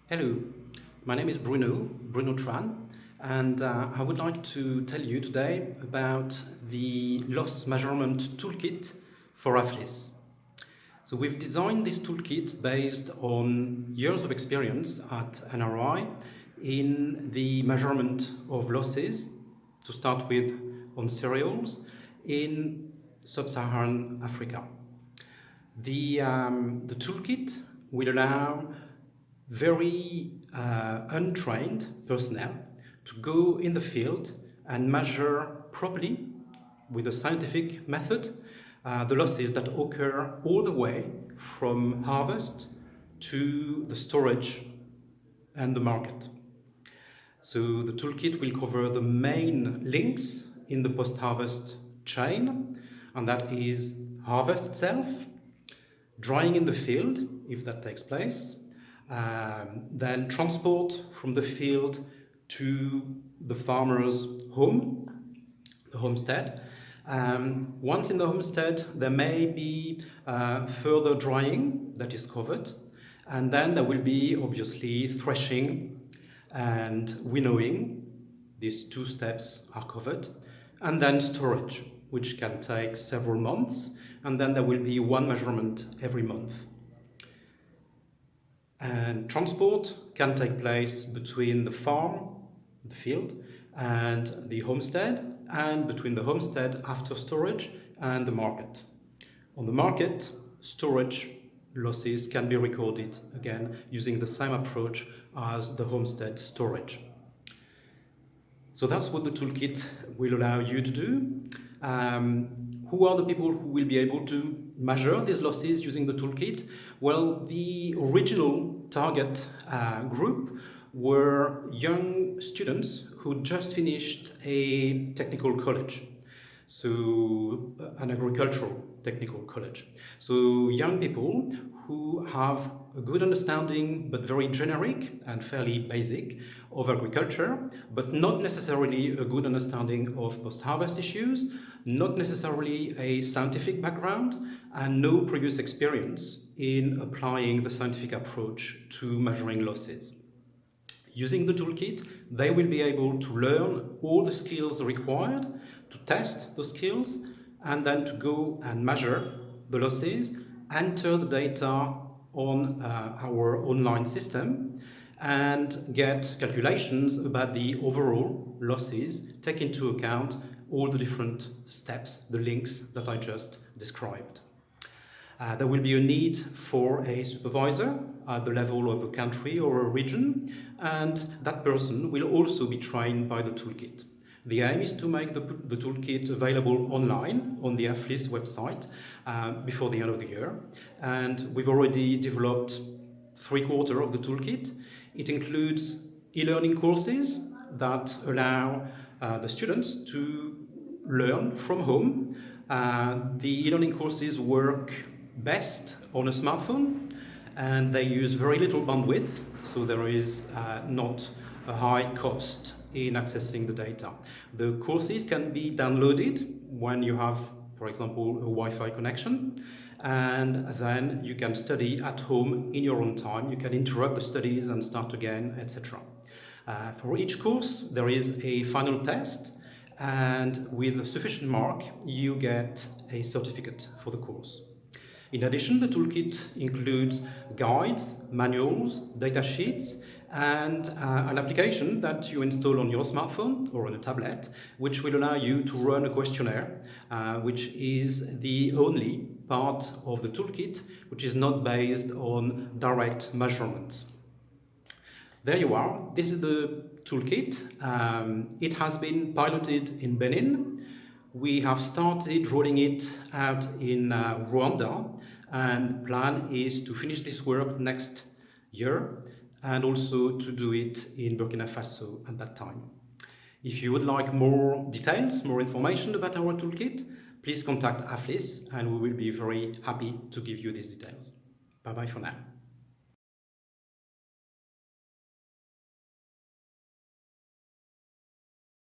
Hello, my name is Bruno Tran, and I would like to tell you today about the loss measurement toolkit for APHLIS. So we've designed this toolkit based on years of experience at NRI in the measurement of losses, to start with on cereals, in sub-Saharan Africa. The toolkit will allow very untrained personnel to go in the field and measure properly with a scientific method the losses that occur all the way from harvest to the storage and the market. So the toolkit will cover the main links in the post-harvest chain, and that is harvest itself, drying in the field, if that takes place, then transport from the field to the farmer's home, the homestead. Once in the homestead, there may be further drying that is covered, and then there will be obviously threshing and winnowing. These two steps are covered, and then storage, which can take several months, and then there will be one measurement every month. And transport can take place between the farm, the field, and the homestead, and between the homestead after storage and the market. On the market, storage losses can be recorded again using the same approach as the homestead storage. So that's what the toolkit will allow you to do. Who are the people who will be able to measure these losses using the toolkit? Well, the original target group were young students who just finished a technical college, so an agricultural technical college. So young people who have a good understanding, but very generic and fairly basic, of agriculture, but not necessarily a good understanding of post-harvest issues, not necessarily a scientific background, and no previous experience in applying the scientific approach to measuring losses. Using the toolkit, they will be able to learn all the skills required to test those skills, and then to go and measure the losses, enter the data on our online system, and get calculations about the overall losses, take into account all the different steps, the links that I just described. There will be a need for a supervisor at the level of a country or a region, and that person will also be trained by the toolkit. The aim is to make the toolkit available online on the APHLIS website before the end of the year, and we've already developed 3/4 of the toolkit. It includes e-learning courses that allow the students to learn from home. The e-learning courses work best on a smartphone, and they use very little bandwidth, so there is not a high cost in accessing the data. The courses can be downloaded when you have, for example, a Wi-Fi connection, and then you can study at home in your own time. You can interrupt the studies and start again, etc. For each course, there is a final test, and with a sufficient mark, you get a certificate for the course. In addition, the toolkit includes guides, manuals, data sheets, and an application that you install on your smartphone or on a tablet, which will allow you to run a questionnaire, which is the only part of the toolkit which is not based on direct measurements. There you are. This is the toolkit. It has been piloted in Benin. We have started rolling it out in Rwanda, and the plan is to finish this work next year and also to do it in Burkina Faso at that time. If you would like more details, more information about our toolkit, please contact APHLIS and we will be very happy to give you these details. Bye-bye for now.